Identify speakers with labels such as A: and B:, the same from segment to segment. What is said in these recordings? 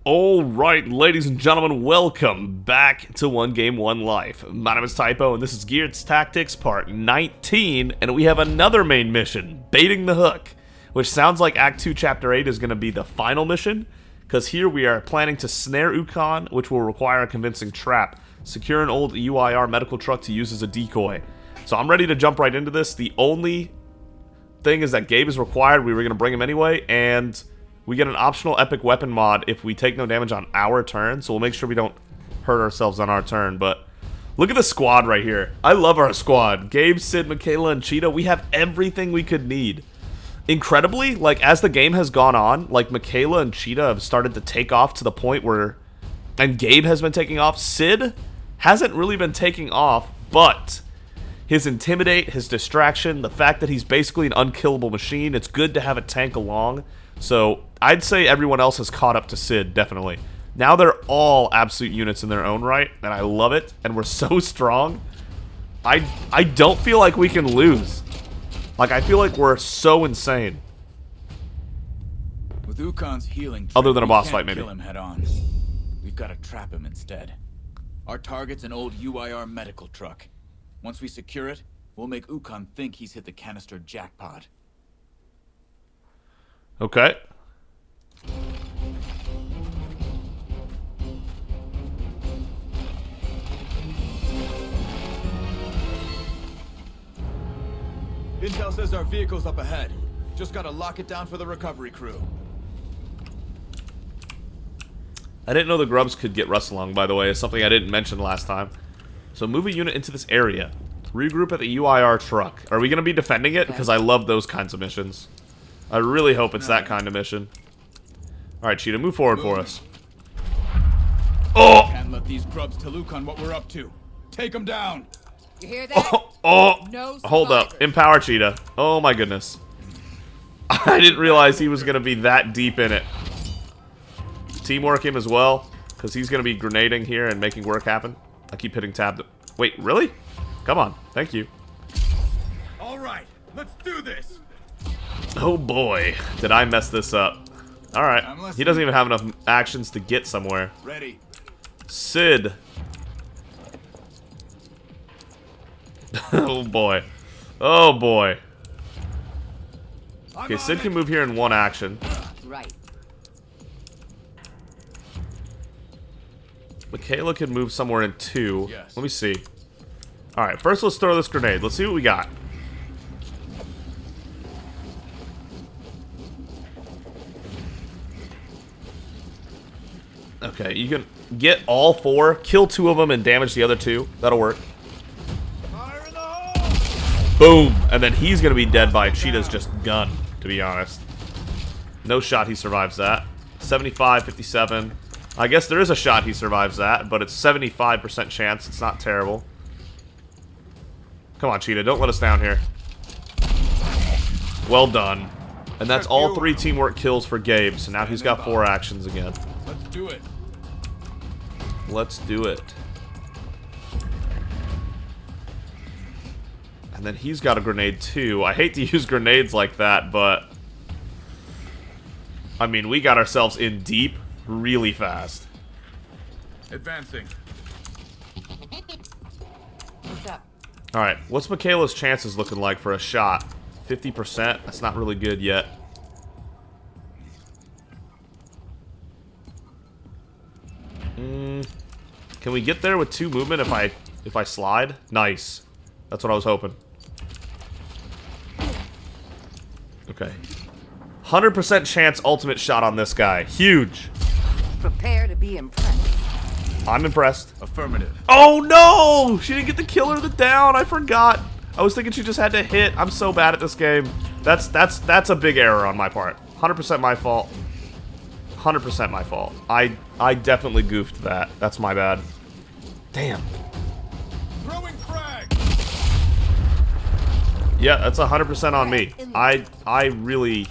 A: Alright, ladies and gentlemen, welcome back to 1Game1Life. My name is Typo, and this is Geared Tactics Part 19, and we have another main mission, Baiting the Hook, which sounds like Act 2, Chapter 8 is going to be the final mission, because here we are planning to snare Ukon, which will require a convincing trap. Secure an old UIR medical truck to use as a decoy. So I'm ready to jump right into this. The only thing is that Gabe is required. We were going to bring him anyway, and we get an optional epic weapon mod if we take no damage on our turn, so we'll make sure we don't hurt ourselves on our turn. But look at the squad right here. I love our squad. Gabe, Sid, Michaela, and Cheetah. We have everything we could need. Incredibly, like, as the game has gone on, like, Michaela and Cheetah have started to take off to the point where... And Gabe has been taking off. Sid hasn't really been taking off, but his Intimidate, his Distraction, the fact that he's basically an unkillable machine, it's good to have a tank along. So, I'd say everyone else has caught up to Sid, definitely. Now they're all absolute units in their own right, and I love it, and we're so strong. I don't feel like we can lose. Like, I feel like we're so insane.
B: With Ukon's healing,
A: other than a boss fight, maybe.
B: Kill him head on. We've got to trap him instead. Our target's an old UIR medical truck. Once we secure it, we'll make Ukon think he's hit the canister jackpot.
A: Okay.
B: Intel says our vehicle's up ahead. Just gotta lock it down for the recovery crew.
A: I didn't know the grubs could get rust-along, by the way. It's something I didn't mention last time. So move a unit into this area. Regroup at the UIR truck. Are we going to be defending it? Because I love those kinds of missions. I really hope it's that kind of mission. Alright, Cheetah, move forward for us. Oh!
B: Can't let these grubs tell Ukon what we're up to. Take them down!
C: You hear that?
A: No hold up. Empower Cheetah. Oh my goodness. I didn't realize he was going to be that deep in it. Teamwork him as well, because he's going to be grenading here and making work happen. I keep hitting tab. Wait, really? Come on. Thank you.
B: Alright, let's do this!
A: Oh boy, did I mess this up. Alright, he doesn't even have enough actions to get somewhere.
B: Ready.
A: Sid. Oh boy. Oh boy. Okay, Sid can move here in one action.
C: Right.
A: Michaela can move somewhere in two.
B: Yes.
A: Let me see. Alright, first let's throw this grenade. Let's see what we got. Okay, you can get all four, kill two of them, and damage the other two. That'll work.
B: Fire in the hole!
A: Boom! And then he's gonna be dead by Cheetah's just gun, to be honest. No shot he survives that. 75, 57. I guess there is a shot he survives that, but it's 75% chance. It's not terrible. Come on, Cheetah. Don't let us down here. Well done. And that's all 3 teamwork kills for Gabe, so now he's got 4 actions again.
B: Let's do it.
A: Let's do it. And then he's got a grenade too. I hate to use grenades like that, but... I mean, we got ourselves in deep really fast.
B: Advancing.
C: What's up?
A: Alright, what's Michaela's chances looking like for a shot? 50%? That's not really good yet. Can we get there with 2 movement if I slide? Nice. That's what I was hoping. Okay. 100% chance ultimate shot on this guy. Huge.
C: Prepare to be impressed.
A: I'm impressed.
B: Affirmative.
A: Oh no! She didn't get the kill or the down. I forgot. I was thinking she just had to hit. I'm so bad at this game. That's a big error on my part. 100% my fault. 100% my fault. I definitely goofed that. That's my bad. Damn.
B: Throwing frag.
A: Yeah, that's 100% on me. I really...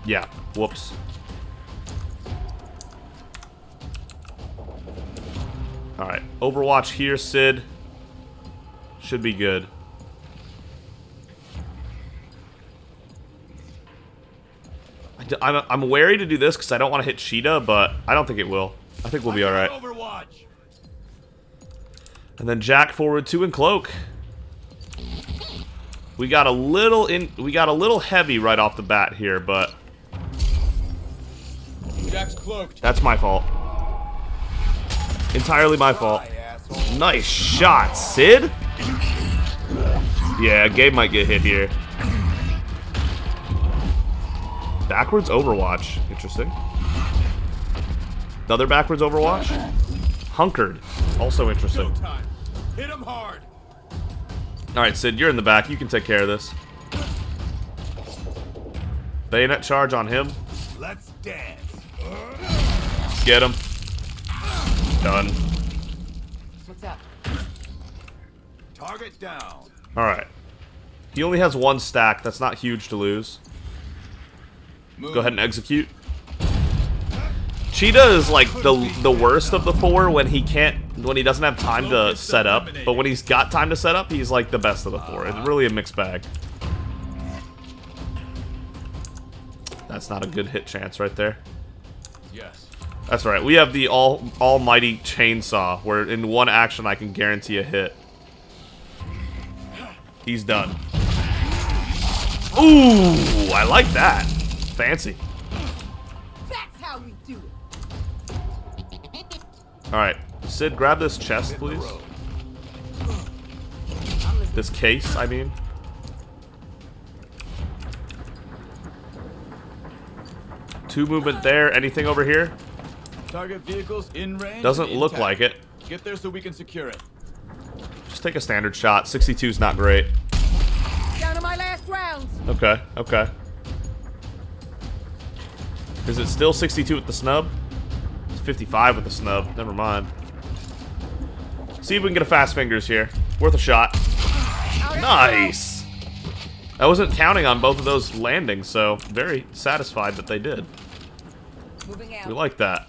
A: Yeah. Whoops. Alright. Overwatch here, Sid. Should be good. I'm wary to do this because I don't want to hit Cheetah, but I don't think it will. I think we'll be all right.
B: Overwatch.
A: And then Jack forward 2 and cloak. We got a little heavy right off the bat here, but
B: Jack's cloaked.
A: that's my fault. Entirely my fault. Nice shot, Sid. Yeah, Gabe might get hit here. Backwards Overwatch. Interesting. Another backwards Overwatch. Hunkered. Also interesting.
B: Hit him hard.
A: Alright, Sid, you're in the back. You can take care of this. Bayonet charge on him.
B: Let's dance.
A: Get him. Done.
C: What's up?
B: Target down.
A: Alright. He only has 1 stack. That's not huge to lose.
B: Move.
A: Go ahead and execute. Cheetah is like the worst of the 4 when he doesn't have time to set up, but when he's got time to set up, he's like the best of the 4. It's really a mixed bag. That's not a good hit chance right there.
B: Yes.
A: That's right. We have the almighty chainsaw, where in 1 action I can guarantee a hit. He's done. Ooh, I like that. Fancy.
C: That's how we do it.
A: Alright, Sid, grab this chest, please. This case, I mean. Two movement there. Anything over here?
B: Target vehicles in range.
A: Doesn't
B: and
A: look
B: intact.
A: like it.
B: Get there so we can secure it.
A: Just take a standard shot. 62 is not great.
C: Down to my last rounds.
A: Okay, okay. Is it still 62 with the snub? It's 55 with the snub. Never mind. See if we can get a fast fingers here. Worth a shot. Nice! I wasn't counting on both of those landings, so very satisfied that they did.
C: Moving out.
A: We like that.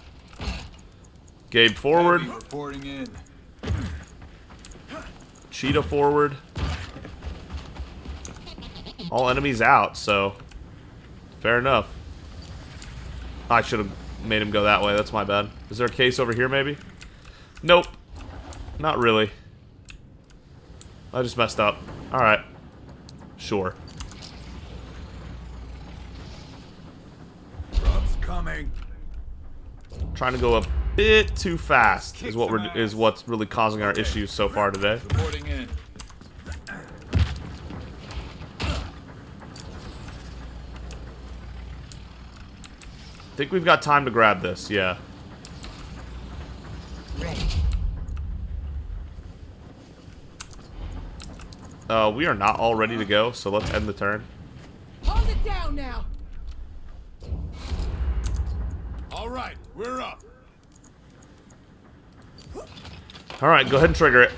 A: Gabe forward.
B: Heavy reporting in.
A: Cheetah forward. All enemies out, so fair enough. I should have made him go that way. That's my bad. Is there a case over here, maybe? Nope. Not really. I just messed up. Alright. Sure.
B: Grub's coming.
A: Trying to go a bit too fast is what's really causing our issues so far today.
B: Reporting in.
A: Think we've got time to grab this, yeah.
C: Ready.
A: We are not all ready to go, so let's end the turn.
C: Hold it down now.
B: All right, we're up.
A: Alright, go ahead and trigger it.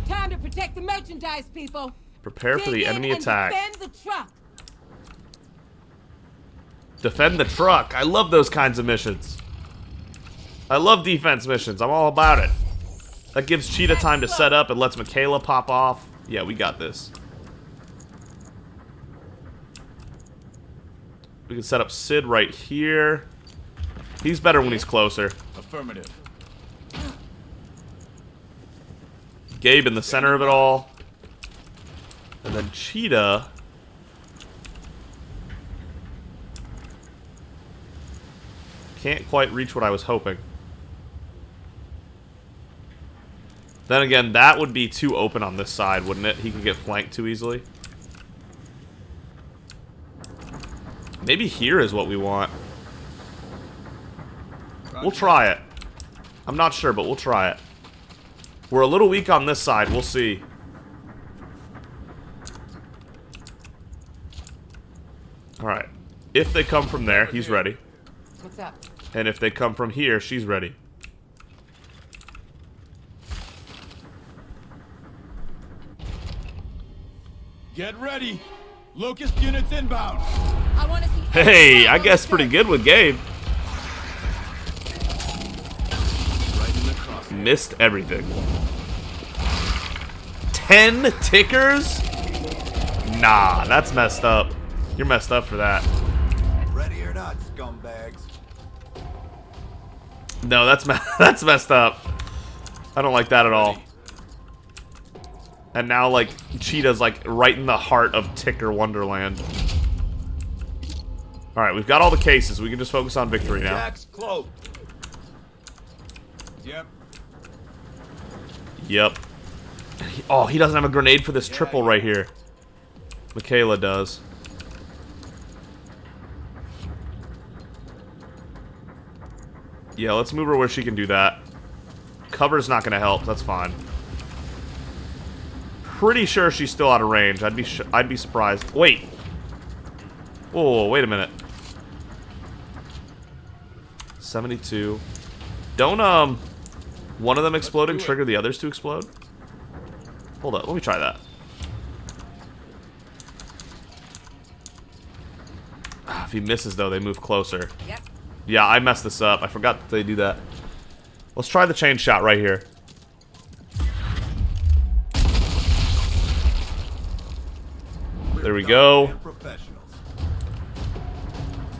C: Time to protect the merchandise, people.
A: Prepare for the
C: Dig in
A: enemy
C: and
A: attack.
C: Defend the truck.
A: Defend the truck. I love those kinds of missions. I love defense missions. I'm all about it. That gives Cheetah time to set up and lets Michaela pop off. Yeah, we got this. We can set up Sid right here. He's better when he's closer.
B: Affirmative.
A: Gabe in the center of it all. And then Cheetah. Can't quite reach what I was hoping. Then again, that would be too open on this side, wouldn't it? He could get flanked too easily. Maybe here is what we want. We'll try it. I'm not sure, but we'll try it. We're a little weak on this side. We'll see. Alright. If they come from there, he's ready.
C: What's up?
A: And if they come from here, she's ready.
B: Get ready. Locust units inbound.
C: I want to see.
A: Hey, I guess pretty good with Gabe.
B: Right in the crosshair.
A: Missed everything. 10 tickers? Nah, that's messed up. You're messed up for that.
B: Ready or not.
D: scumbags.
A: No, that's messed up. I don't like that at all. And now, like, Cheetah's, like, right in the heart of Ticker Wonderland. Alright, we've got all the cases. We can just focus on victory now.
D: Jack's cloaked. Yep.
A: Yep. Oh, he doesn't have a grenade for this triple right here. Michaela does. Yeah, let's move her where she can do that. Cover's not going to help. That's fine. Pretty sure she's still out of range. I'd be surprised. Wait. Whoa, wait a minute. 72. Don't one of them exploding trigger the others to explode? Hold up, let me try that. If he misses though, they move closer.
C: Yep.
A: Yeah, I messed this up. I forgot that they do that. Let's try the chain shot right here. There we go.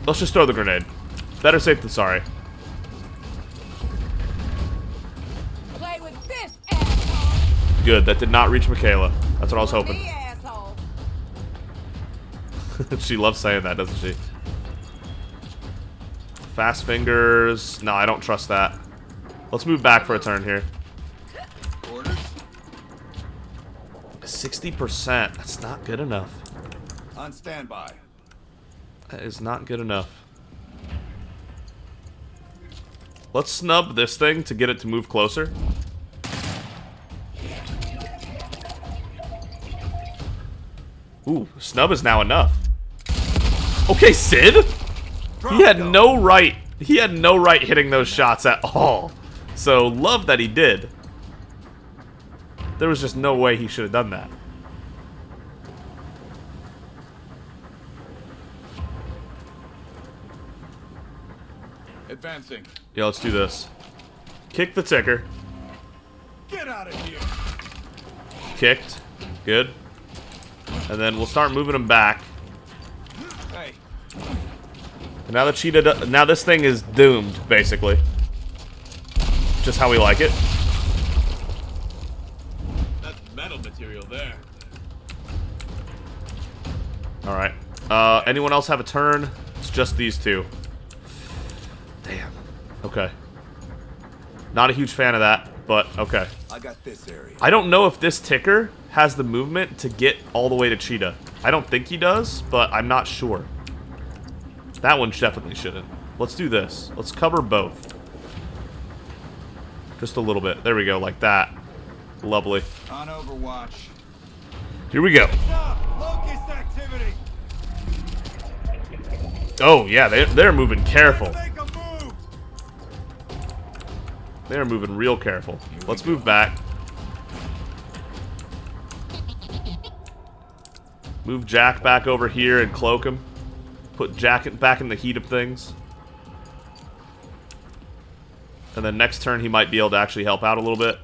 A: Let's just throw the grenade. Better safe than sorry.
C: Play with this, asshole.
A: Good, that did not reach Michaela. That's what I was hoping.
C: Me, asshole.
A: She loves saying that, doesn't she? Fast fingers. No, I don't trust that. Let's move back for a turn here.
D: Orders.
A: 60%. That's not good enough.
D: On standby.
A: That is not good enough. Let's snub this thing to get it to move closer. Ooh, snub is now enough. Okay, Sid? He had no right. He had no right hitting those shots at all. So, love that he did. There was just no way he should have done that.
D: Advancing.
A: Yeah, let's do this. Kick the ticker.
D: Get out of here.
A: Kicked. Good. And then we'll start moving him back.
D: Hey.
A: And now the cheetah, now this thing is doomed, basically. Just how we like it.
B: That's metal material there.
A: Alright. Anyone else have a turn? It's just these two. Damn. Okay. Not a huge fan of that, but okay.
D: I got this area.
A: I don't know if this ticker has the movement to get all the way to Cheetah. I don't think he does, but I'm not sure. That one definitely shouldn't. Let's do this. Let's cover both. Just a little bit. There we go, like that. Lovely.
D: On Overwatch.
A: Here we go.
D: Stop! Locust activity!
A: Oh, yeah, they're moving careful.
D: Make a move!
A: They're moving real careful. Let's move back. Move Jack back over here and cloak him. Put Jack back in the heat of things. And then next turn he might be able to actually help out a little bit.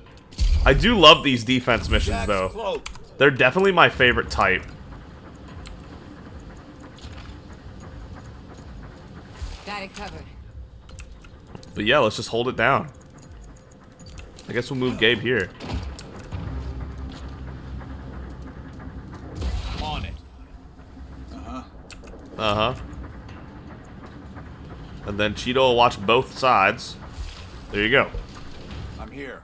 A: I do love these defense missions,
D: Jack's
A: though.
D: cloaked.
A: They're definitely my favorite type.
C: Got it covered.
A: But yeah, let's just hold it down. I guess we'll move Gabe here.
B: On it.
A: Uh-huh. And then Cheeto will watch both sides. There you go.
D: I'm here.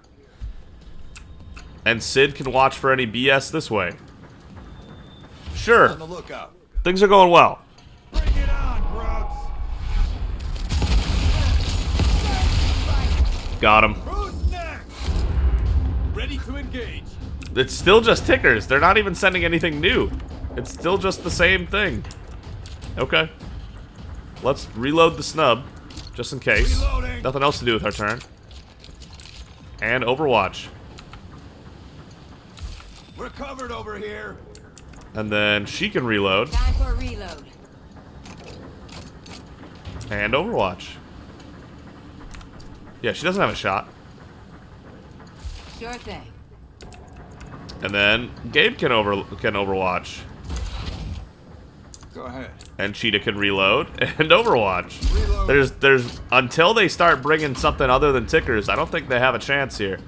A: And Sid can watch for any BS this way. Sure.
D: On the lookout.
A: Things are going well.
D: Bring it on, grubs!
A: Got him.
D: Who's next?
B: Ready to engage.
A: It's still just tickers. They're not even sending anything new. It's still just the same thing. Okay. Let's reload the snub, just in case.
D: Reloading.
A: Nothing else to do with our turn. And Overwatch.
D: We're covered over here.
A: And then she can reload.
C: Time for a reload.
A: And Overwatch. Yeah, she doesn't have a shot.
C: Sure thing.
A: And then Gabe can Overwatch.
D: Go ahead.
A: And Cheetah can reload. And Overwatch.
D: Reload.
A: There's until they start bringing something other than tickers, I don't think they have a chance here.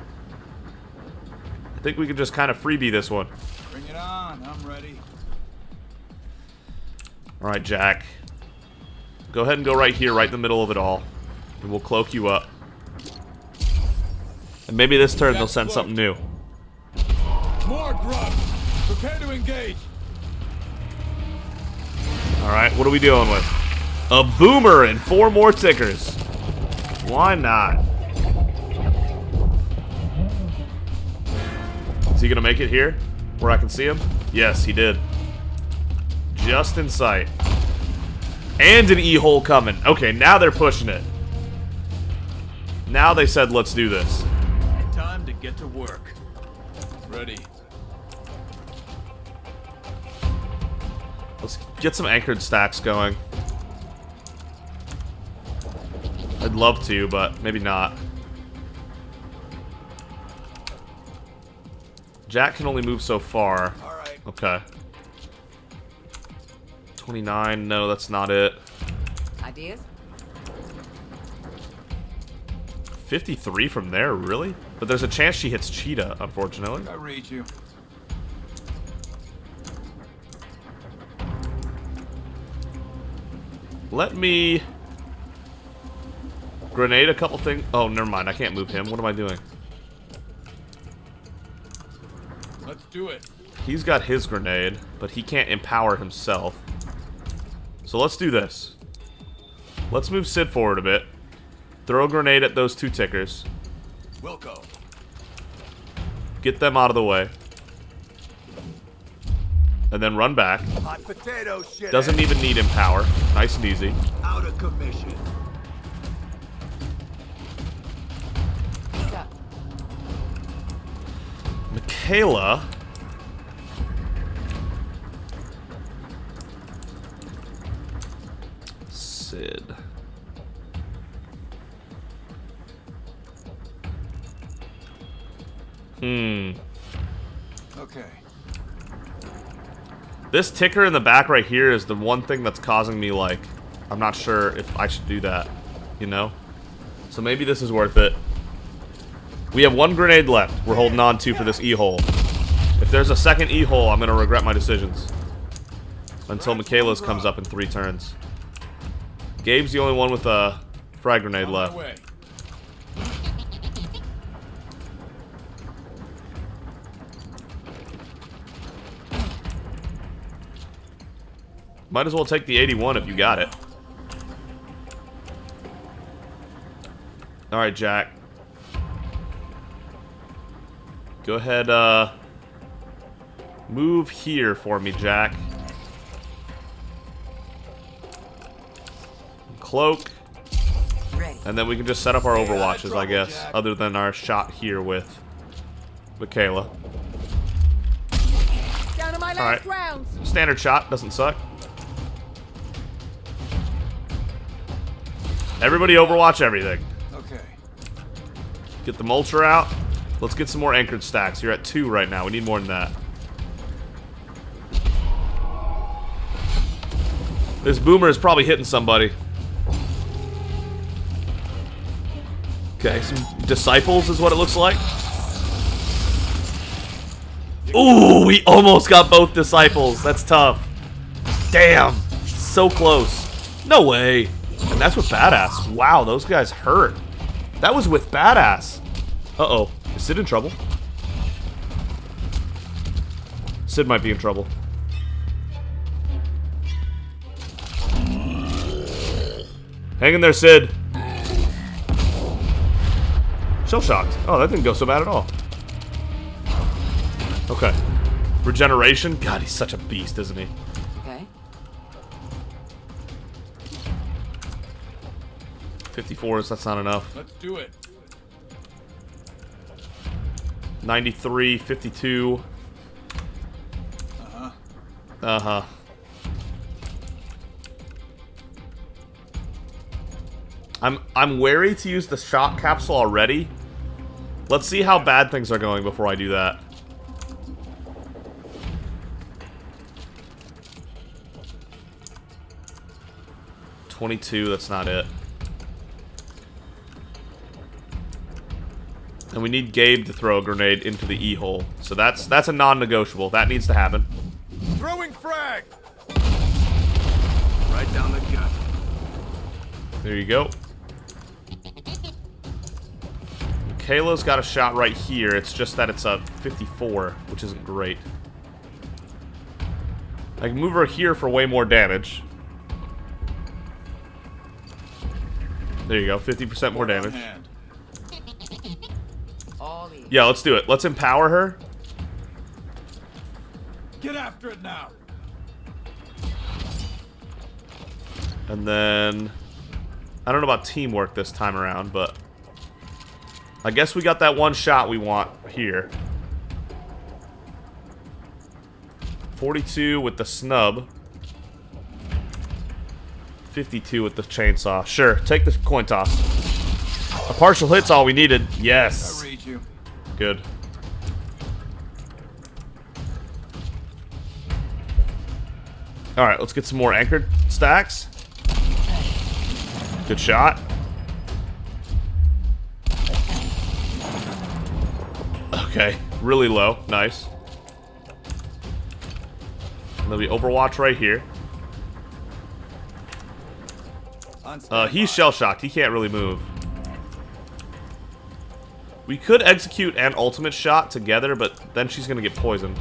A: I think we can just kind of freebie this one.
D: Bring it on. I'm ready.
A: Alright, Jack. Go ahead and go right here, right in the middle of it all. And we'll cloak you up. And maybe this turn they'll send something new.
D: More grubs. Prepare to engage.
A: Alright, what are we dealing with? A boomer and 4 more tickers. Why not? Is he gonna make it here? Where I can see him? Yes, he did. Just in sight. And an E-hole coming. Okay, now they're pushing it. Now they said, let's do this.
B: Time to get to work.
D: Ready.
A: Let's get some anchored stacks going. I'd love to, but maybe not. Jack can only move so far.
D: All right.
A: Okay. 29, no, that's not it.
C: Ideas?
A: 53 from there, really? But there's a chance she hits Cheetah, unfortunately.
D: I read you.
A: Let me grenade a couple things. Oh, never mind. I can't move him. What am I doing?
D: Let's do it.
A: He's got his grenade, but he can't empower himself. So let's do this. Let's move Sid forward a bit. Throw a grenade at those 2 tickers.
D: Wilco.
A: Get them out of the way. And then run back.
D: Hot potato shit.
A: Doesn't even need empower. Nice and easy.
D: Out of commission.
C: Stop.
A: Michaela. Sid.
D: Okay.
A: This ticker in the back right here is the one thing that's causing me, like, I'm not sure if I should do that, you know? So maybe this is worth it. We have 1 grenade left we're holding on to for this E-hole. If there's a second E-hole, I'm going to regret my decisions. Until Michaela's comes up in 3 turns. Gabe's the only one with a frag grenade
D: On my
A: left.
D: way.
A: Might as well take the 81 if you got it. Alright, Jack. Go ahead, move here for me, Jack. Cloak.
C: Ready.
A: And then we can just set up our
D: Stay out of
A: overwatches, I
D: trouble,
A: guess.
D: Jack.
A: Other than our shot here with Michaela.
C: Down to my last
A: Alright.
C: rounds.
A: Standard shot, doesn't suck. Everybody overwatch everything.
D: Okay.
A: Get the mulcher out. Let's get some more anchored stacks. You're at 2 right now. We need more than that. This boomer is probably hitting somebody. Okay, some disciples is what it looks like. Ooh, we almost got both disciples. That's tough. Damn. So close. No way. And that's with Badass. Wow, those guys hurt. That was with Badass. Uh-oh. Is Sid in trouble? Sid might be in trouble. Hang in there, Sid. Shell shocked. Oh, that didn't go so bad at all. Okay. Regeneration. God, he's such a beast, isn't he?
C: Okay.
A: 54s, that's not enough.
D: Let's do it.
A: 93, 52.
D: Uh-huh.
A: Uh-huh. I'm wary to use the shot capsule already. Let's see how bad things are going before I do that. 22, that's not it. And we need Gabe to throw a grenade into the E-hole. So that's a non-negotiable. That needs to happen.
D: Throwing frag! Right down the gut.
A: There you go. Kayla's got a shot right here. It's just that it's a 54, which isn't great. I can move her here for way more damage. There you go, 50% more damage.
C: All ears.
A: Yeah, let's do it. Let's empower her.
D: Get after it now.
A: And then... I don't know about teamwork this time around, but... I guess we got that one shot we want here. 42 with the snub. 52 with the chainsaw. Sure, take the coin toss. A partial hit's all we needed. Yes.
D: I read you.
A: Good. Alright, let's get some more anchored stacks. Good shot. Okay, really low. Nice. And there'll be Overwatch right here. He's shell-shocked. He can't really move. We could execute an ultimate shot together, but then she's gonna get poisoned.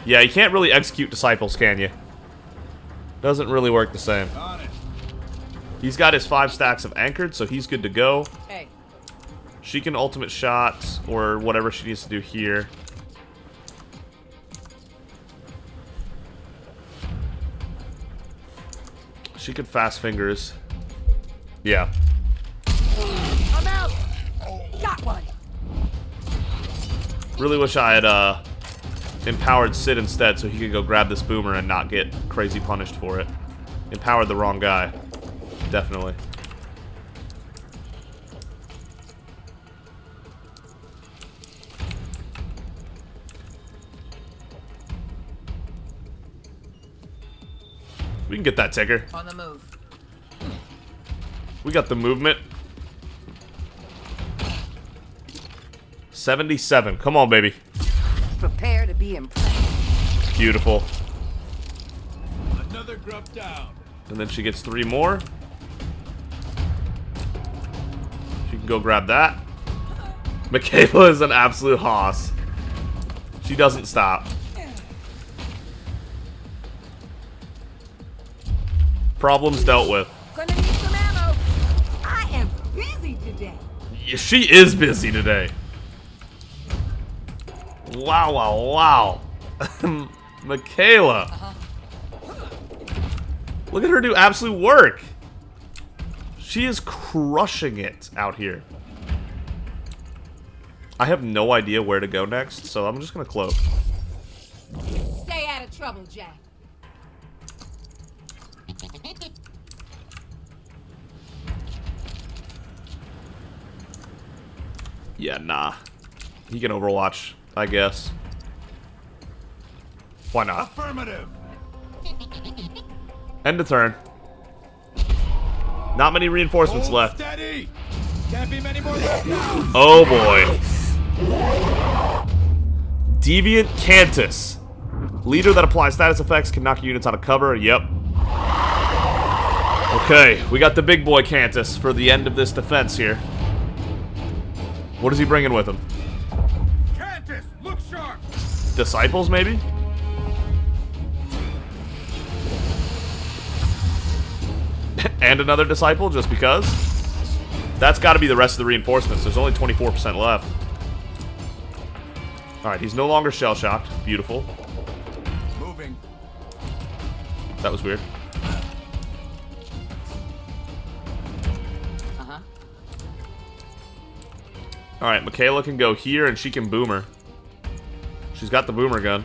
A: Yeah, you can't really execute disciples, can you? Doesn't really work the same.
D: On it.
A: He's got his 5 stacks of anchored, so he's good to go.
C: Hey,
A: She can ultimate shot, or whatever she needs to do here. She could fast fingers. Yeah.
C: I'm out. Got one.
A: Really wish I had empowered Sid instead so he could go grab this boomer and not get crazy punished for it. Empowered the wrong guy. Definitely. We can get that ticker.
C: On the move.
A: We got the movement. 77. Come on, baby.
C: Prepare to be impressed.
A: Beautiful.
D: Another grub down.
A: And then she gets 3 more. She can go grab that. Michaela is an absolute hoss. She doesn't stop. Problems dealt with.
C: Gonna need some ammo. I am busy today.
A: Yeah, she is busy today. Wow, wow, wow. Michaela. Look at her do absolute work. She is crushing it out here. I have no idea where to go next, so I'm just gonna cloak.
C: Stay out of trouble, Jack.
A: Yeah, nah. He can Overwatch, I guess. Why not?
D: Affirmative.
A: End of turn. Not many reinforcements
D: Hold
A: left.
D: steady. Can't be many more left now.
A: Oh boy. Deviant Cantus. Leader that applies status effects can knock units out of cover. Yep. Okay, we got the big boy Cantus for the end of this defense here. What is he bringing with him?
D: Cantus, look sharp.
A: Disciples, maybe? And another disciple, just because? That's got to be the rest of the reinforcements. There's only 24% left. Alright, he's no longer shell-shocked. Beautiful.
D: Moving.
A: That was weird.
C: Uh-huh.
A: Alright, Michaela can go here and she can boomer. She's got the boomer gun.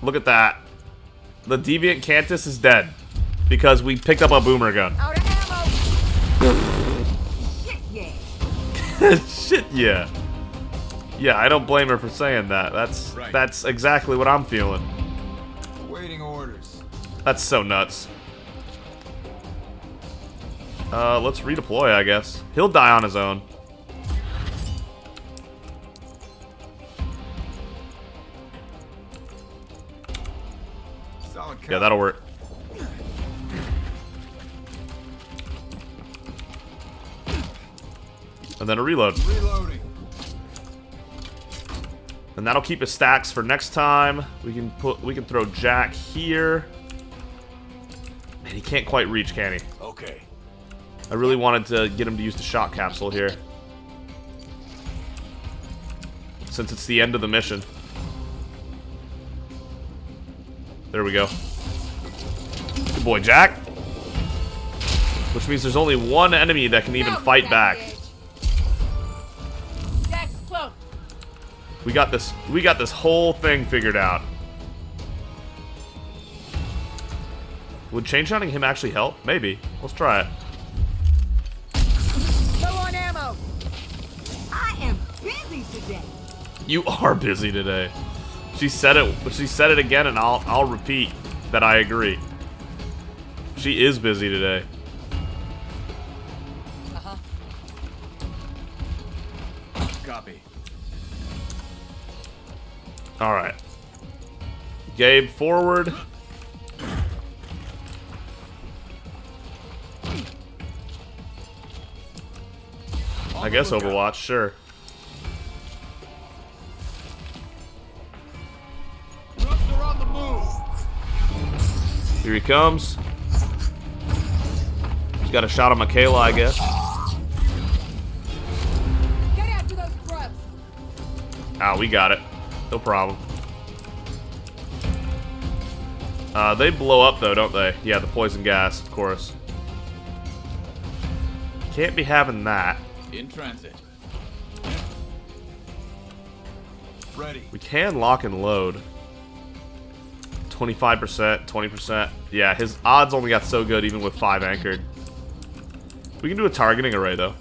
A: Look at that. The Deviant Cantus is dead. Because we picked up a boomer gun.
C: Out of ammo. Shit, yeah.
A: Shit, yeah. Yeah, I don't blame her for saying that. That's exactly what I'm feeling.
D: orders.
A: That's so nuts. Let's redeploy, I guess. He'll die on his own.
D: Solid
A: Yeah, that'll work. And then a reload.
D: Reloading.
A: And that'll keep his stacks for next time. We can throw Jack here. Man, he can't quite reach, can he?
B: Okay.
A: I really wanted to get him to use the shock capsule here, since it's the end of the mission. There we go. Good boy, Jack. Which means there's only one enemy that can even fight back.
C: Jack's close.
A: We got this whole thing figured out. Would chain shotting him actually help? Maybe. Let's try it.
C: Low on ammo. I am busy today.
A: You are busy today. She said it, but she said it again, and I'll repeat that I agree. She is busy today.
B: Copy.
A: All right. Gabe, forward. I guess Overwatch, sure.
D: Troops are on the move.
A: Here he comes. He's got a shot on Michaela, I guess.
C: Get after those grubs.
A: Ah, we got it. No problem. They blow up, though, don't they? Yeah, the poison gas, of course. Can't be having that.
B: In transit.
D: Ready.
A: We can lock and load. 25%, 20%. Yeah, his odds only got so good even with 5 anchored. We can do a targeting array, though.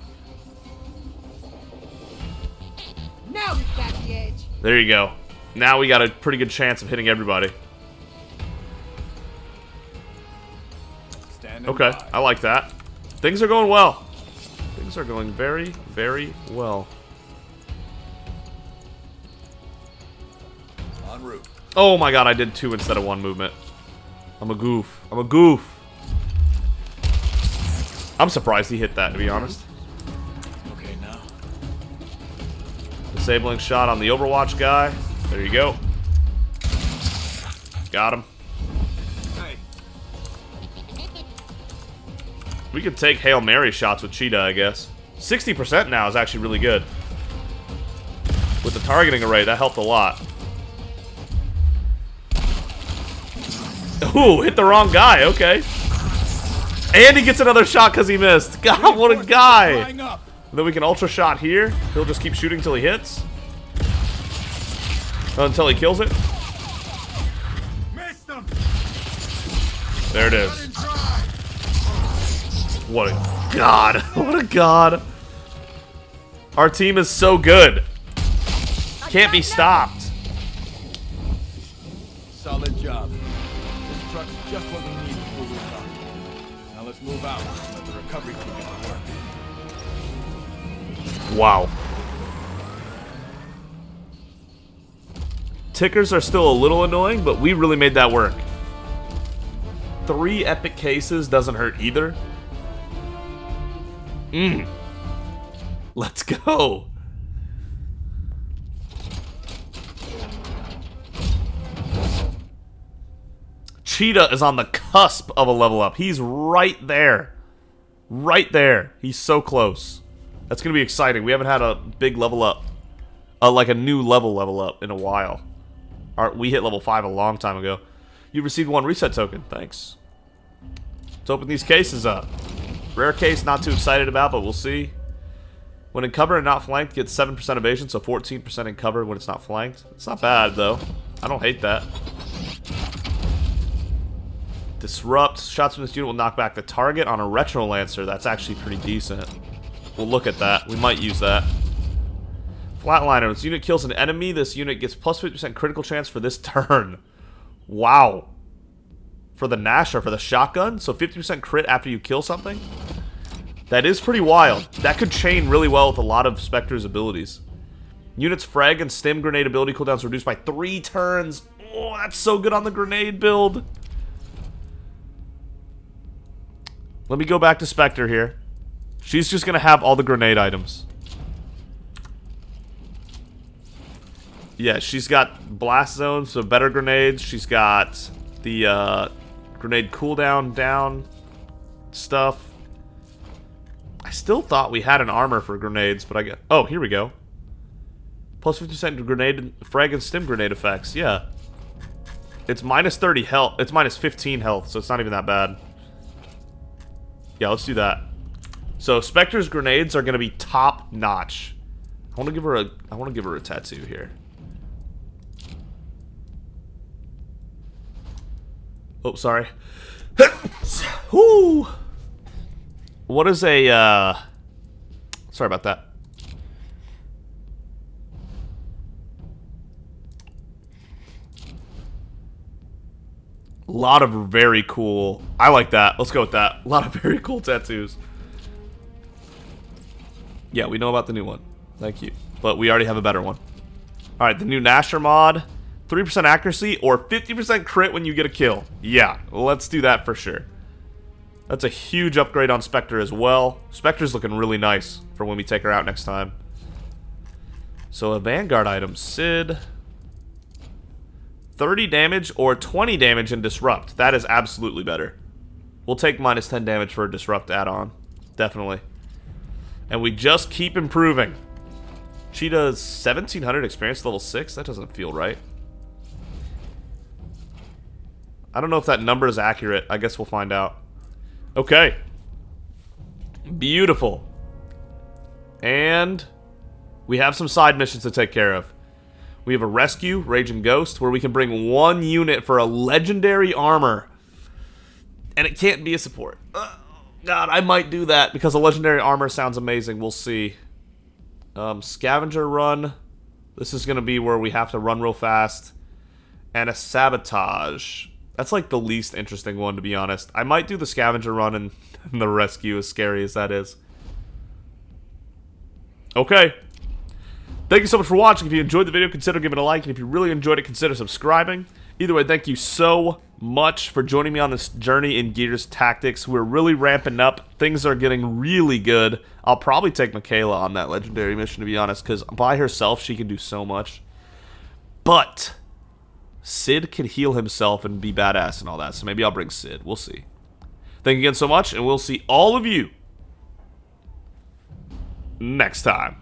C: Now he's got the edge.
A: There you go. Now we got a pretty good chance of hitting everybody.
B: Standing
A: Okay,
B: by.
A: I like that. Things are going well. Things are going very, very well.
B: En route.
A: Oh my god, I did 2 instead of 1 movement. I'm a goof. I'm a goof. I'm surprised he hit that, to be honest.
B: Okay, now.
A: Disabling shot on the Overwatch guy. There you go. Got him.
D: Hey.
A: We could take Hail Mary shots with Cheetah, I guess. 60% now is actually really good. With the targeting array, that helped a lot. Ooh, hit the wrong guy, okay. And he gets another shot because he missed. God, what a guy.
D: Flying up.
A: And then we can ultra shot here. He'll just keep shooting until he hits. Until he kills it.
D: Missed them.
A: There it
D: Cut
A: is.
D: and dry.
A: What a god. What a god. Our team is so good. Can't be stopped.
B: Solid job. This truck's just what we need before we come. Now let's move out and let the recovery crew get to work.
A: Wow. Tickers are still a little annoying, but we really made that work. 3 epic cases doesn't hurt either. Let's go. Cheetah is on the cusp of a level up. He's right there. Right there. He's so close. That's going to be exciting. We haven't had a big level up. Like a new level up in a while. We hit level 5 a long time ago. You received 1 reset token. Thanks. Let's open these cases up. Rare case, not too excited about, but we'll see. When in cover and not flanked, gets 7% evasion, so 14% in cover when it's not flanked. It's not bad, though. I don't hate that. Disrupt. Shots from this unit will knock back the target on a Retro Lancer. That's actually pretty decent. We'll look at that. We might use that. Flatliner. When this unit kills an enemy, this unit gets plus 50% critical chance for this turn. Wow. for the Nash or for the shotgun. So 50% crit after you kill something. That is pretty wild. That could chain really well with a lot of Spectre's abilities. Units frag and stim grenade ability cooldowns reduced by 3 turns. Oh, that's so good on the grenade build. Let me go back to Spectre here. She's just going to have all the grenade items. Yeah, she's got blast zones, so better grenades. She's got the grenade cooldown down stuff. I still thought we had an armor for grenades, but I get... Oh, here we go. Plus 50% grenade, frag and stim grenade effects. Yeah. It's minus 30 health. It's minus 15 health, so it's not even that bad. Yeah, let's do that. So Spectre's grenades are going to be top notch. I want to give her a tattoo here. Oh, sorry. Whoo. What is a sorry about that. A lot of very cool. I like that. Let's go with that. A lot of very cool tattoos. Yeah, we know about the new one. Thank you. But we already have a better one. Alright, the new Nasher mod. 3% accuracy or 50% crit when you get a kill. Yeah, let's do that for sure. That's a huge upgrade on Spectre as well. Spectre's looking really nice for when we take her out next time. So a Vanguard item. Sid. 30 damage or 20 damage in Disrupt. That is absolutely better. We'll take minus 10 damage for a Disrupt add-on. Definitely. And we just keep improving. She does 1700 experience level 6. That doesn't feel right. I don't know if that number is accurate. I guess we'll find out. Okay. Beautiful. And we have some side missions to take care of. We have a rescue, Raging Ghost, where we can bring 1 unit for a legendary armor. And it can't be a support. God, I might do that because a legendary armor sounds amazing. We'll see. Scavenger run. This is going to be where we have to run real fast. And a sabotage. That's like the least interesting one, to be honest. I might do the scavenger run and the rescue, as scary as that is. Okay. Thank you so much for watching. If you enjoyed the video, consider giving it a like. And if you really enjoyed it, consider subscribing. Either way, thank you so much for joining me on this journey in Gears Tactics. We're really ramping up. Things are getting really good. I'll probably take Michaela on that legendary mission, to be honest, because by herself, she can do so much. But Sid can heal himself and be badass and all that, so maybe I'll bring Sid. We'll see. Thank you again so much, and we'll see all of you next time.